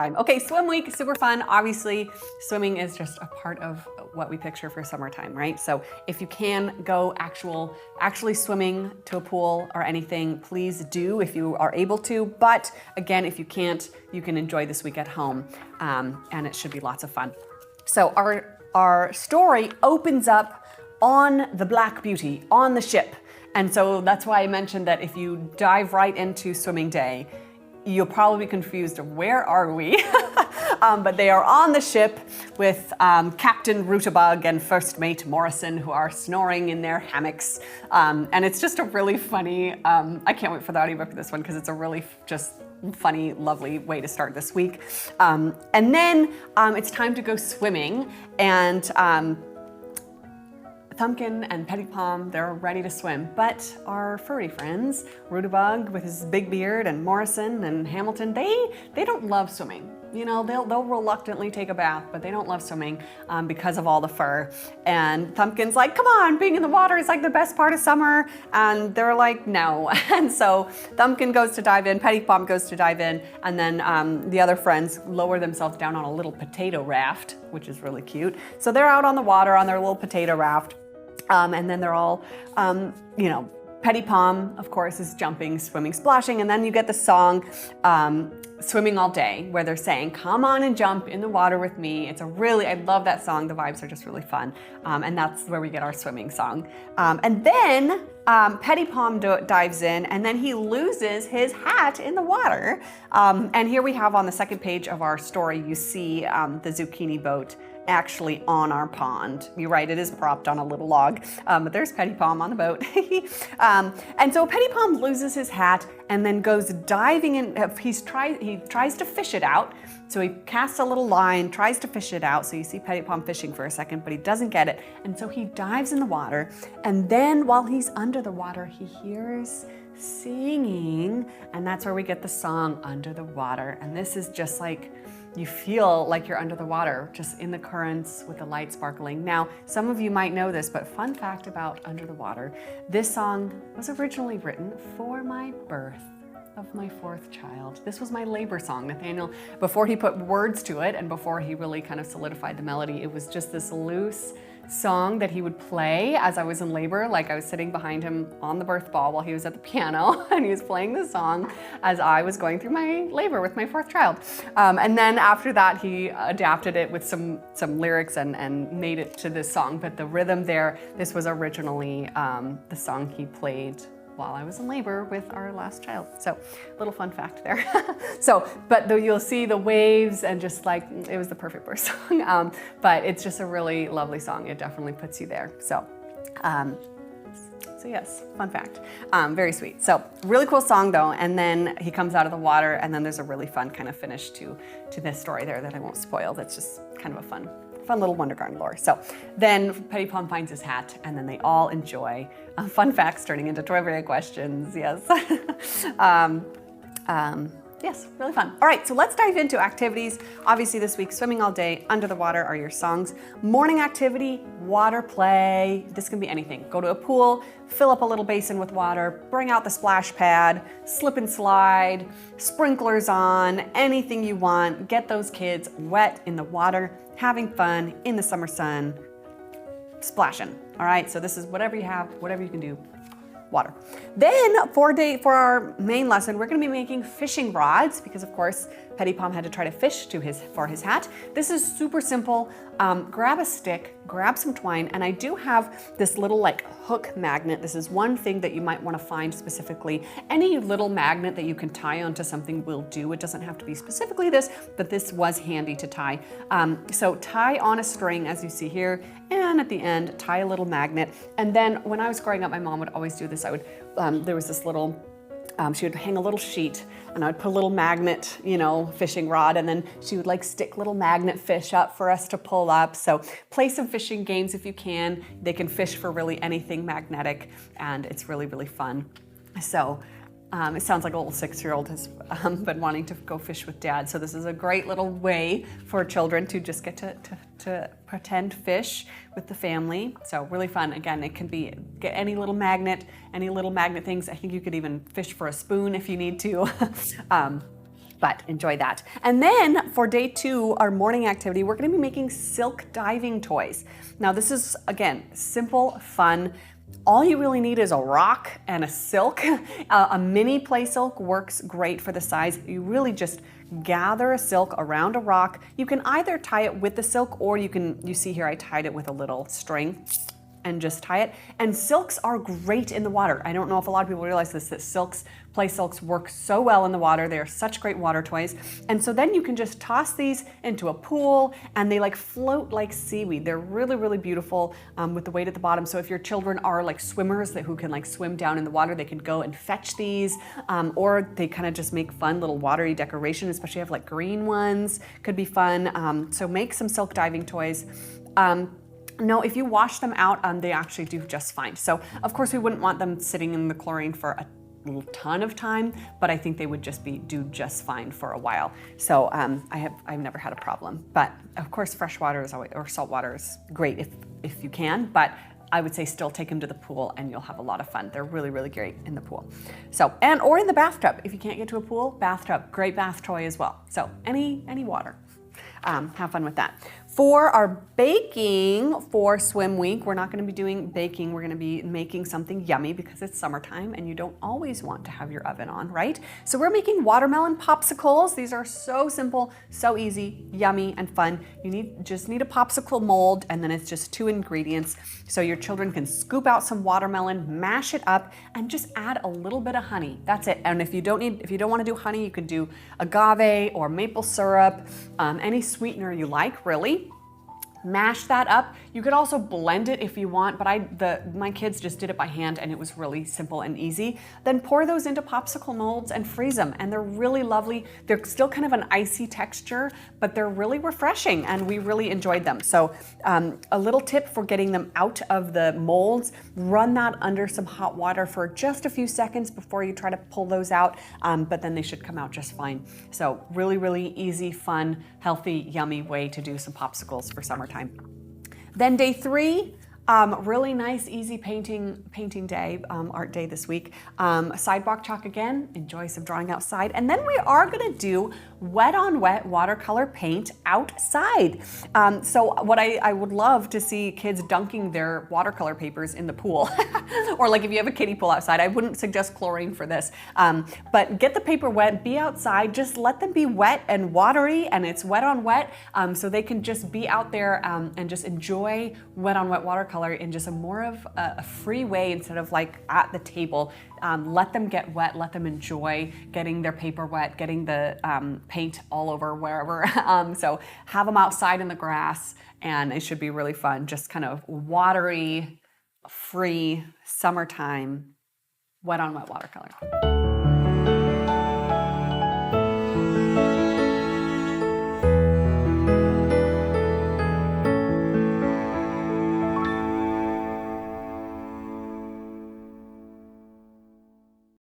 Okay, swim week, super fun. Obviously, swimming is just a part of what we picture for summertime, right? So if you can go actually swimming to a pool or anything, please do if you are able to. But again, if you can't, you can enjoy this week at home, and it should be lots of fun. So our story opens up on the Black Beauty, on the ship. And so that's why I mentioned that if you dive right into swimming day, you'll probably be confused of where are we? But they are on the ship with Captain Rutabag and First Mate Morrison, who are snoring in their hammocks. And it's just a really funny, I can't wait for the audiobook for this one because it's a really just funny, lovely way to start this week. And then it's time to go swimming, and Thumbkin and Petty Palm, they're ready to swim, but our furry friends, Rutabag with his big beard and Morrison and Hamilton, they don't love swimming. You know, they'll reluctantly take a bath, but they don't love swimming because of all the fur. And Thumbkin's like, come on, being in the water is like the best part of summer. And they're like, no. And so Thumbkin goes to dive in, Petty Palm goes to dive in, and then the other friends lower themselves down on a little potato raft, which is really cute. So they're out on the water on their little potato raft. And then they're all, Petty Palm, of course, is jumping, swimming, splashing. And then you get the song, Swimming All Day, where they're saying, come on and jump in the water with me. I love that song. The vibes are just really fun. And that's where we get our swimming song. And then Petty Palm dives in, and then he loses his hat in the water. And here we have on the second page of our story, you see the zucchini boat actually on our pond. You're right, it is propped on a little log, but there's Petty Palm on the boat. And so Petty Palm loses his hat and then goes diving in. He tries to fish it out. So he casts a little line, tries to fish it out. So you see Petty Palm fishing for a second, but he doesn't get it. And so he dives in the water. And then while he's under the water, he hears singing. And that's where we get the song Under the Water. And this is just like, you feel like you're under the water, just in the currents with the light sparkling. Now, some of you might know this, but fun fact about Under the Water, this song was originally written for my birth of my fourth child. This was my labor song. Nathaniel, before he put words to it and before he really kind of solidified the melody, it was just this loose song that he would play as I was in labor. Like I was sitting behind him on the birth ball while he was at the piano and he was playing this song as I was going through my labor with my fourth child. And then after that, he adapted it with some lyrics and made it to this song. But the rhythm there, this was originally the song he played while I was in labor with our last child. So little fun fact there. But you'll see the waves and just like, it was the perfect birth song. But it's just a really lovely song. It definitely puts you there. So yes, fun fact. Very sweet. So really cool song though. And then he comes out of the water and then there's a really fun kind of finish to this story there that I won't spoil. That's just kind of a fun little Wondergarten lore. So then Petty Palm finds his hat and then they all enjoy fun facts turning into trivia questions. Yes. Yes, really fun. All right, so let's dive into activities. Obviously this week, swimming all day, under the water are your songs. Morning activity, water play. This can be anything. Go to a pool, fill up a little basin with water, bring out the splash pad, slip and slide, sprinklers on, anything you want. Get those kids wet in the water, having fun in the summer sun, splashing. All right, so this is whatever you have, whatever you can do. Water. Then for our main lesson, we're going to be making fishing rods because of course Petty Palm had to try to fish for his hat. This is super simple. Grab a stick, grab some twine, and I do have this little like hook magnet. This is one thing that you might want to find specifically. Any little magnet that you can tie onto something will do. It doesn't have to be specifically this, but this was handy to tie. So tie on a string as you see here, and at the end tie a little magnet. And then when I was growing up, my mom would always do this. There was this little, she would hang a little sheet and I would put a little magnet, fishing rod, and then she would like stick little magnet fish up for us to pull up. So play some fishing games if you can. They can fish for really anything magnetic and it's really, really fun. So it sounds like a little 6-year-old has been wanting to go fish with dad. So this is a great little way for children to just get to pretend fish with the family. So really fun. Again, it can be get any little magnet things. I think you could even fish for a spoon if you need to. but enjoy that. And then for day 2, our morning activity, we're gonna be making silk diving toys. Now this is, again, simple, fun. All you really need is a rock and a silk. A mini play silk works great for the size. You really just gather a silk around a rock. You can either tie it with the silk, or you see here I tied it with a little string and just tie it. And silks are great in the water. I don't know if a lot of people realize this, that play silks work so well in the water. They are such great water toys. And so then you can just toss these into a pool and they like float like seaweed. They're really, really beautiful with the weight at the bottom. So if your children are like swimmers who can like swim down in the water, they can go and fetch these, or they kind of just make fun little watery decoration, especially if you have like green ones, could be fun. So make some silk diving toys. No, if you wash them out, they actually do just fine. So of course we wouldn't want them sitting in the chlorine for a ton of time, but I think they would just do just fine for a while. So I've never had a problem. But of course fresh water is always, or salt water is great if you can, but I would say still take them to the pool and you'll have a lot of fun. They're really, really great in the pool. So, or in the bathtub. If you can't get to a pool, bathtub, great bath toy as well. So any water. Have fun with that. For our baking for swim week, we're not going to be doing baking. We're going to be making something yummy because it's summertime and you don't always want to have your oven on, right? So we're making watermelon popsicles. These are so simple, so easy, yummy, and fun. You just need a popsicle mold, and then it's just 2 ingredients. So your children can scoop out some watermelon, mash it up, and just add a little bit of honey. That's it. And if you don't want to do honey, you could do agave or maple syrup, any sweetener you like, really. Mash that up. You could also blend it if you want, but my kids just did it by hand and it was really simple and easy. Then pour those into popsicle molds and freeze them, and they're really lovely. They're still kind of an icy texture, but they're really refreshing and we really enjoyed them. So a little tip for getting them out of the molds, run that under some hot water for just a few seconds before you try to pull those out, but then they should come out just fine. So really, really easy, fun, healthy, yummy way to do some popsicles for summertime. Then day 3, really nice, easy painting day, art day this week. Sidewalk chalk again, enjoy some drawing outside. And then we are gonna do wet on wet watercolor paint outside. So what I would love to see kids dunking their watercolor papers in the pool. Or like if you have a kiddie pool outside, I wouldn't suggest chlorine for this. But get the paper wet, be outside, just let them be wet and watery, and it's wet on wet, so they can just be out there and just enjoy wet on wet watercolor in just a more of a free way instead of like at the table. Let them get wet, let them enjoy getting their paper wet, getting the paint all over wherever. So have them outside in the grass and it should be really fun. Just kind of watery, free, summertime, wet on wet watercolor.